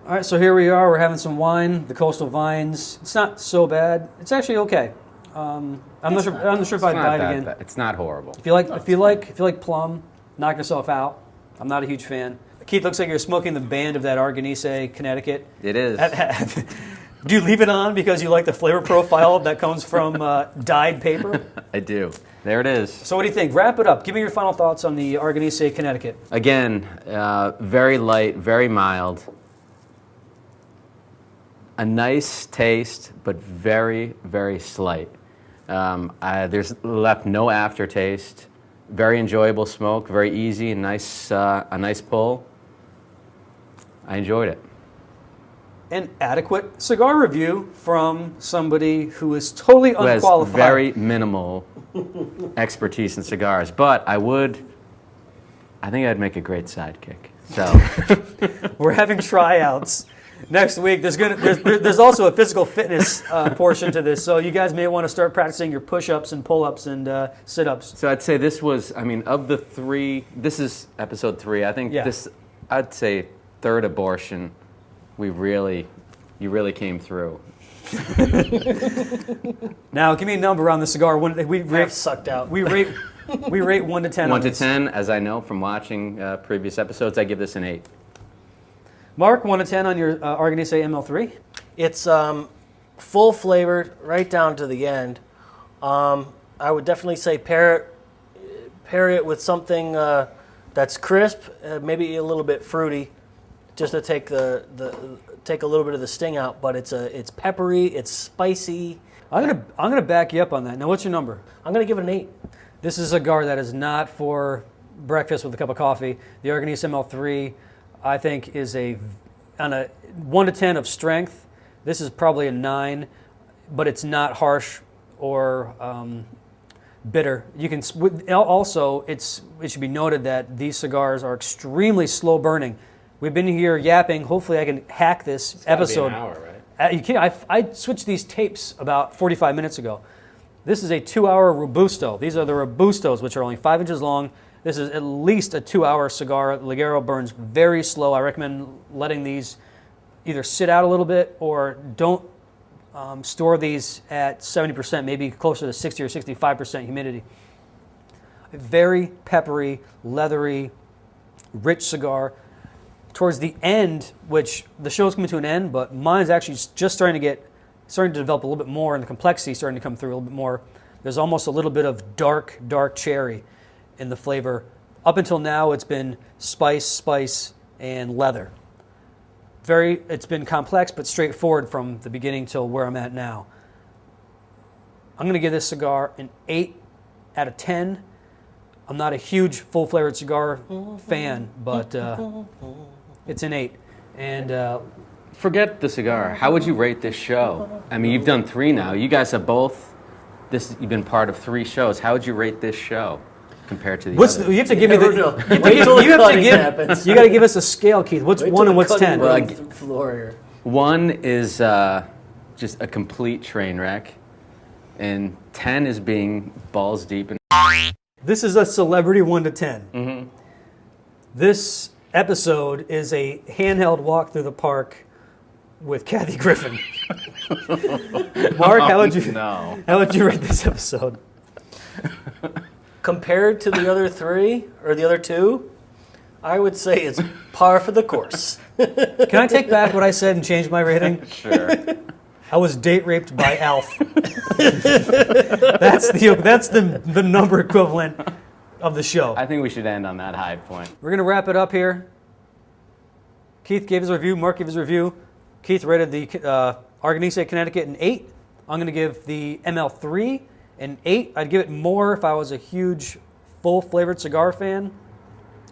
All right, so here we are. We're having some wine, the Coastal Vines. It's not so bad. It's actually okay. I'm not sure if I'd buy it again. Bad. It's not horrible. If you like plum, knock yourself out. I'm not a huge fan. Keith, looks like you're smoking the band of that Arganese, Connecticut. It is. Do you leave it on because you like the flavor profile that comes from dyed paper? I do. There it is. So what do you think? Wrap it up. Give me your final thoughts on the Arganese, Connecticut. Again, very light, very mild. A nice taste, but very, very slight. There's left no aftertaste. Very enjoyable smoke, very easy, a nice pull. I enjoyed it. An adequate cigar review from somebody who is totally unqualified. Who has very minimal expertise in cigars, but I think I'd make a great sidekick. So we're having tryouts. Next week, there's also a physical fitness portion to this, so you guys may want to start practicing your push-ups and pull-ups and sit-ups. So I'd say this was, of the three, this is episode 3. I think I'd say third abortion. You really came through. Now, give me a number on the cigar. I've sucked out. We rate 1 to 10. 1 to 10, as I know from watching previous episodes, I give this an 8. Mark, 1 to 10 on your Arganese ML3? It's full flavored right down to the end. I would definitely say pair it with something that's crisp, maybe a little bit fruity, just to take take a little bit of the sting out. But it's peppery, it's spicy. I'm gonna back you up on that. Now, what's your number? I'm gonna give it an 8. This is a cigar that is not for breakfast with a cup of coffee. The Arganese ML3, I think, is on a 1 to 10 of strength. This is probably a 9, but it's not harsh or bitter. You can also it should be noted that these cigars are extremely slow burning. We've been here yapping. Hopefully, I can hack this episode. Be an hour, right? You can't. I switched these tapes about 45 minutes ago. This is a 2-hour Robusto. These are the Robustos, which are only 5 inches long. This is at least a 2-hour cigar. Ligero burns very slow. I recommend letting these either sit out a little bit or don't store these at 70%, maybe closer to 60 or 65% humidity. A very peppery, leathery, rich cigar. Towards the end, which the show's coming to an end, but mine's actually just starting to develop a little bit more, and the complexity is starting to come through a little bit more. There's almost a little bit of dark cherry in the flavor. Up until now, it's been spice, and leather. It's been complex, but straightforward from the beginning till where I'm at now. I'm going to give this cigar an 8 out of 10. I'm not a huge full-flavored cigar fan, but it's an 8. And forget the cigar. How would you rate this show? You've done 3 now. You guys have you've been part of 3 shows. How would you rate this show compared to the others? You have to give me the. You got to give us a scale, Keith. What's 1 and what's 10? 1 is just a complete train wreck, and 10 is being balls deep in. This is a celebrity 1 to 10. Mm-hmm. This episode is a handheld walk through the park with Kathy Griffin. Mark, how would you rate this episode? Compared to the other 3 or the other 2, I would say it's par for the course. Can I take back what I said and change my rating? Sure. I was date raped by Alf. That's the number equivalent of the show. I think we should end on that high point. We're going to wrap it up here. Keith gave his review. Mark gave his review. Keith rated the Arganese Connecticut an 8. I'm going to give the ML3 an 8. I'd give it more if I was a huge full-flavored cigar fan.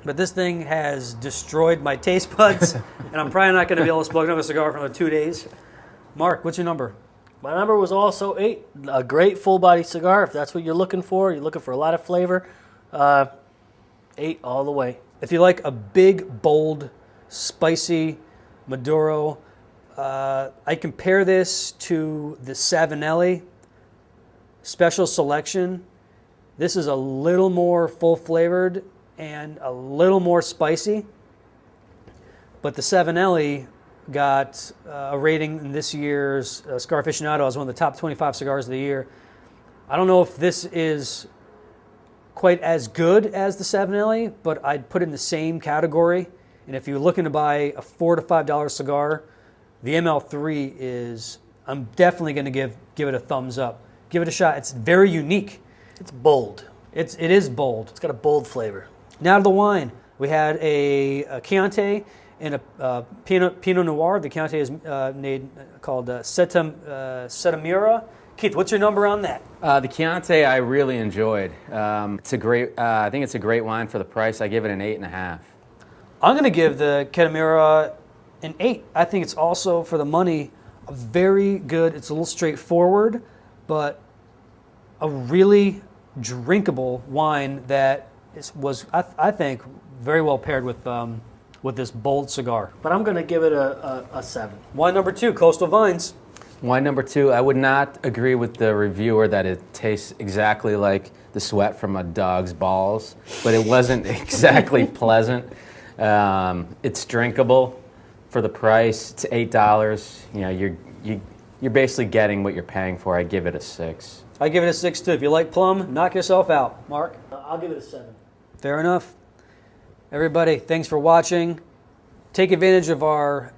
But this thing has destroyed my taste buds, and I'm probably not going to be able to smoke another cigar for another 2 days. Mark, what's your number? My number was also 8. A great full-body cigar. If that's what you're looking for a lot of flavor, 8 all the way. If you like a big, bold, spicy Maduro, I compare this to the Savinelli Special Selection. This is a little more full-flavored and a little more spicy. But the Savinelli got a rating in this year's Cigar Aficionado as one of the top 25 cigars of the year. I don't know if this is quite as good as the 7Ellie, but I'd put it in the same category. And if you're looking to buy a $4 to $5 cigar, the ML3 is, I'm definitely going to give it a thumbs up. Give it a shot. It's very unique. It's bold. It is bold. It's got a bold flavor. Now to the wine. We had a Chianti and a Pinot Noir. The Chianti is made called Setamura. Keith, what's your number on that? The Chianti I really enjoyed. It's a great. I think it's a great wine for the price. I give it an 8.5. I'm going to give the Setamura an 8. I think it's also, for the money, a very good. It's a little straightforward, but a really drinkable wine that was, I think, very well paired with this bold cigar. But I'm going to give it a 7. Wine number 2, Coastal Vines. Wine number 2, I would not agree with the reviewer that it tastes exactly like the sweat from a dog's balls, but it wasn't exactly pleasant. It's drinkable for the price. It's $8. You know, you're basically getting what you're paying for. I give it a 6. I give it a 6 too. If you like plum, knock yourself out. Mark? I'll give it a 7. Fair enough. Everybody, thanks for watching. Take advantage of our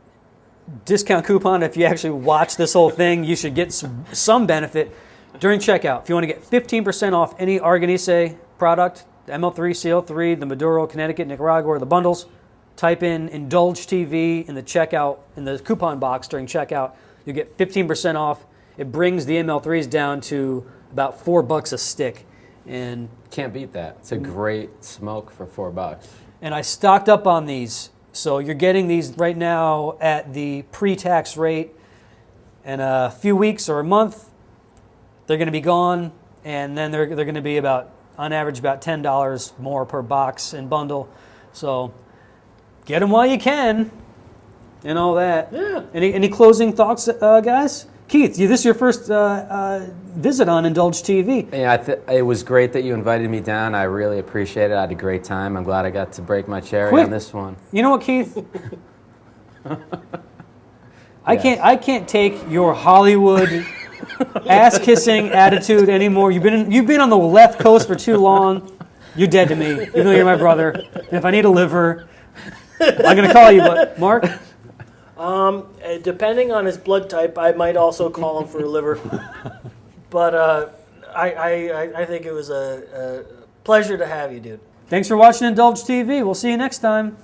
discount coupon. If you actually watch this whole thing, you should get some benefit during checkout. If you want to get 15% off any Arganese product, the ML3, CO3, the Maduro, Connecticut, Nicaragua, or the bundles, type in Indulge TV in the checkout, in the coupon box during checkout. You get 15% off. It brings the ML3s down to about $4 a stick. And Can't beat that. It's a great smoke for $4. I stocked up on these. So you're getting these right now at the pre-tax rate. In a few weeks or a month, they're going to be gone, and then they're going to be about, on average, about $10 more per box and bundle. So get them while you can, and all that. Yeah. Any closing thoughts, guys? Keith, this is your first visit on Indulge TV. Yeah, it was great that you invited me down. I really appreciate it. I had a great time. I'm glad I got to break my cherry Quick. on this one. You know what, Keith? I can't take your Hollywood ass-kissing attitude anymore. You've been on the left coast for too long. You're dead to me, even though you're my brother. And if I need a liver, I'm going to call you. But Mark? Depending on his blood type, I might also call him for a liver. But I think it was a pleasure to have you, dude. Thanks for watching Indulge TV. We'll see you next time.